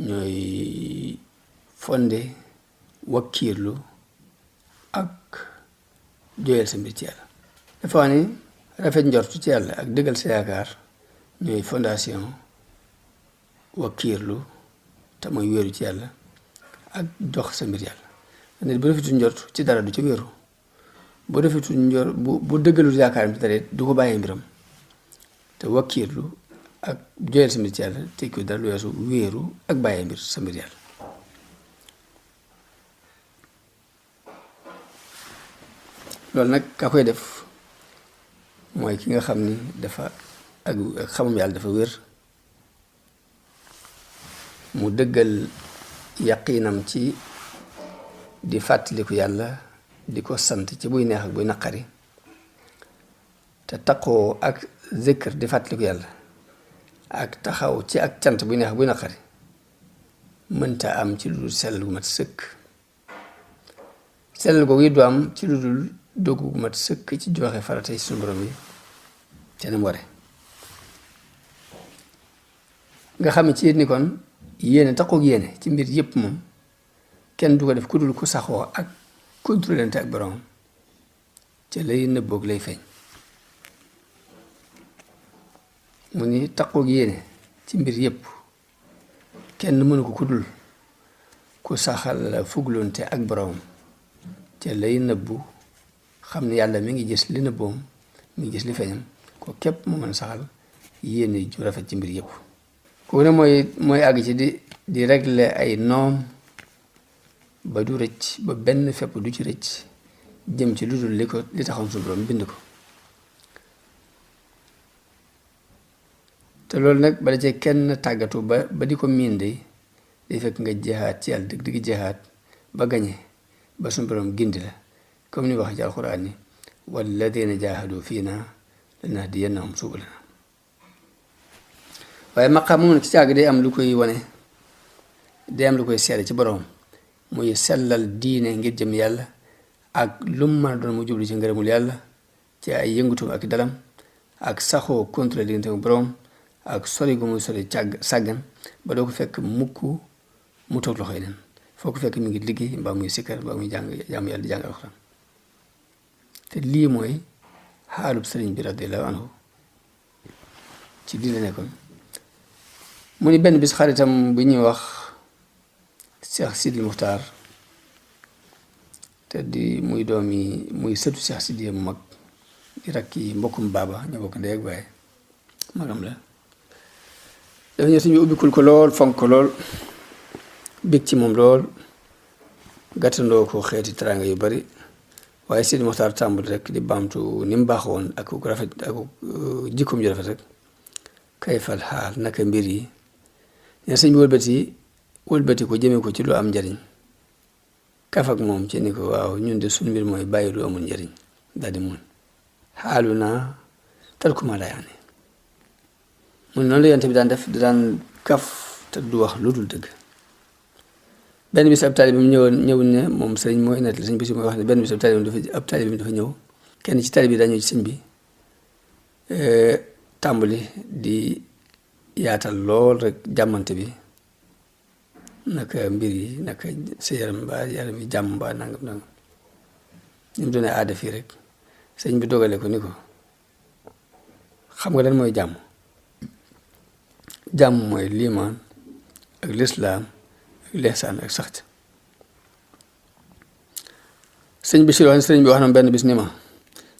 ñooy fonde wakkiirlu ak jooyal sa mbir ci yàlla dafa wax ni rafet njort ci yàlla ak dëggal sa yaakaar ñooy fondation wakkiirlu te mooy wéeru ci yàlla ak jox sa mbir yàlla nit bu rafetul njort ci dara du ci wéeru bu rafetul njort bu dëggalul yaakaar ci dara du ko bàyyee mbiram te wakkiirlu ak jooyal sa mbir ci yàlla tekki dara lu weesu wéeru ak bàyyee mbir sa mbir yàlla loolu nag ka koy def mooy ki nga xam ni dafa ak xamam yàlla dafa wér mu dëggal yaqiinam ci di fàttaliku yàlla di ko sant ci buy neex ak buy naqari te taqoo ak zikr di fàttaliku yàlla ak taxaw ci ak cant buy neex ak buy naqari mënta am ci lu dul sell gu mat sëkk sell googu yi du am ci lu dul dogu gu mat sëkk ci joxe farata yi suñu borom yi te ni mu ware nga xam ne ci ni kon yéene taxoog yéene ci mbir yépp moom kenn du ko def ku dul ku saxoo ak contrôlante ak borom te lay nëbboog lay feeñ mu ni taxoog yéene ci mbir yépp kenn mënu ko ku dul ku saxal fuglonte ak borom te lay nëbbu xam ne yàlla mi ngi gis li nëbboom mi ngi gis li feeñam ko képp mu mën saxal yéene ju rafet ci mbir yépp kooku ne mooy àgg ci di régler ay normes ba du rëcc ba benn fepp du ci rëcc jëm ci lu dul li taxoon suñu borom bind ko te loolu nag bala cee kenn tàggatu ba di ko miin day fekk nga jeexaat ci yàlla dëgg jeexaat ba gañe ba suñu borom gindi la comme ni wax ci alxuraan ni walladina jaahadu fiina lanahdiyannahum subulana waaye maqaam moom nag ci càgg day am lu koy wane day am lu koy seede ci borom muy sellal diine ngir jëm yàlla ak lu mu mën a doon mu jublu ci ngërëmul yàlla ci ay yëngutum ak dalam ak saxoo contrôle diggante ak borom ak sori gu muy sori sàggan ba doo ko fekk mukk mu toog loxoy nen foo ko fekk mi ngi liggéey mbaa muy sikkar mbaa muy jàng jaamu yàlla di jàng alxuraan te lii mooy xaalub sëriñ bi radiyallahu anhu ci lii la nekkoon mu ni benn bis xaritam bu ñuy wax Cheikh Sidil Muxtaar te di muy doomi muy sëtu Cheikh Sidiye mu mag di rakki mbokkum baaba ñoo bokk ndey ak baay magam la dafa ñëw suñu ubbikul ko lool fonk ko lool bég ci moom lool gàttandoo ko xeeti teraanga yu bari waaye Sidil Muxtaar tàmbul rek di baamtu ni mu baaxoon ak ku rafet ak jikkoom ju rafet rek kay fal xaal naka mbir yi ne sëñ bi wëlbati ko jëmee ko ci lu am njariñ kaf ak moom ci ni ko waaw ñun de suñu mbir mooy bàyyi lu amul njariñ daal di mun xaalu naa tarkuma la yaane mun noonu la yonte bi daan def di daan kaf te du wax lu dul dëgg benn bis ab taalibe bi ñëw ne moom sëriñ mooy net la sëñ bi si mooy wax ne benn bis ab taalibe bi dafa ñëw kenn ci taalibe bi daa ñëw ci sëñ bi tàmbali di yaatal lool rek jàmmante bi naka mbir yi naka sa yaram mbaa yaram yi jàmm mbaa nangam ni mu doonee aada fii rek sëñ bi dogale ko ni ko xam nga lan mooy jàmm jàmm mooy liimaan ak lislaam ak lihsaan ak saxt sëñ bi wax na benn bis ni ma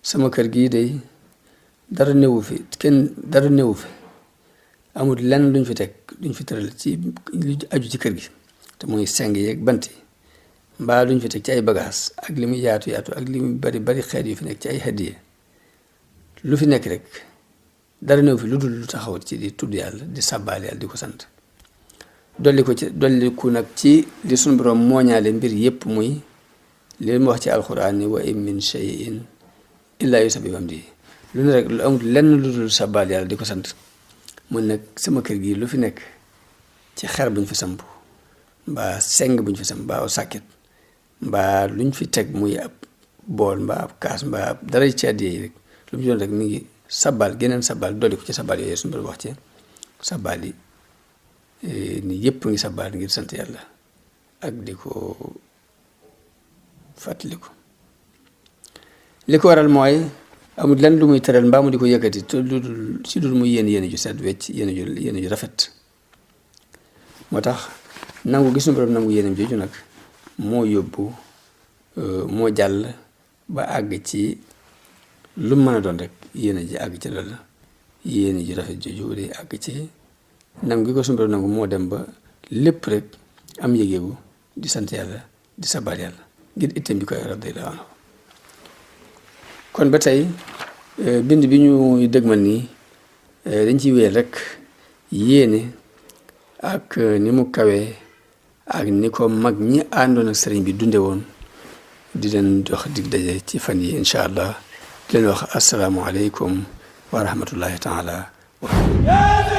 sama kër gii day dara newu fi amul lenn luñ fi teg luñ fi tëral ci lu aju ci kër gi te muy seng yeeg bant yi mbaa luñ fi teg ci ay bagages ak li muy yaatu ak li muy bari xeet yu fi nekk ci ay hadiye lu fi nekk rek dara néew fi lu dul lu taxaw ci di tudd yàlla di sàbbaal yàlla di ko sant dolliku nag ci li sunu borom mooñaale mbir yépp muy li mu wax ci alxuraan ni wa in min shay'in illaa yusabbihu bihamdihi lu ne rek lu amul lenn lu dul sàbbaal yàlla di ko sant mun nag sama kër gi lu fi nekk ci xer buñ fi samp mbaa seng buñ fi samp mbaa sàkket mbaa luñ fi teg muy ab bool mbaa ab kaas mbaa ab dara ci àddiya yi rek lu mu doon rek mi ngi sabal geneen sabal dolli ko ci sabal yooyu suñu wax ci sabal yi ni yëpp ngi sabal ngir sant yàlla ak di ko fàttaliku li ko waral mooy amul lenn lu muy tëral mbaa mu di ko yëkkati te lu dul muy yéene ju set wecc yéene ju rafet moo tax nangu gis nu borom nangu yéenam jooju nag moo yóbbu moo jàll ba àgg ci lu mën a doon rek yéene ji àgg ci loolu yéene ju rafet jooju day àgg ci nangu gi ko suñu borom nangu moo dem ba lépp rek am yëgeegu di sant yàlla di sabaat yàlla ngir itam bi koy radiyallahu anhu kon ba tey bind bi ñu dëgmal nii dañ ci wéer rek yéene ak ni mu kawee ak ni ko mag ñi àndoon ak sëriñ bi dunde woon di leen jox dig daje ci fan yi incha allah di leen wax asalaamualeykum wa rahmatullahi taala wa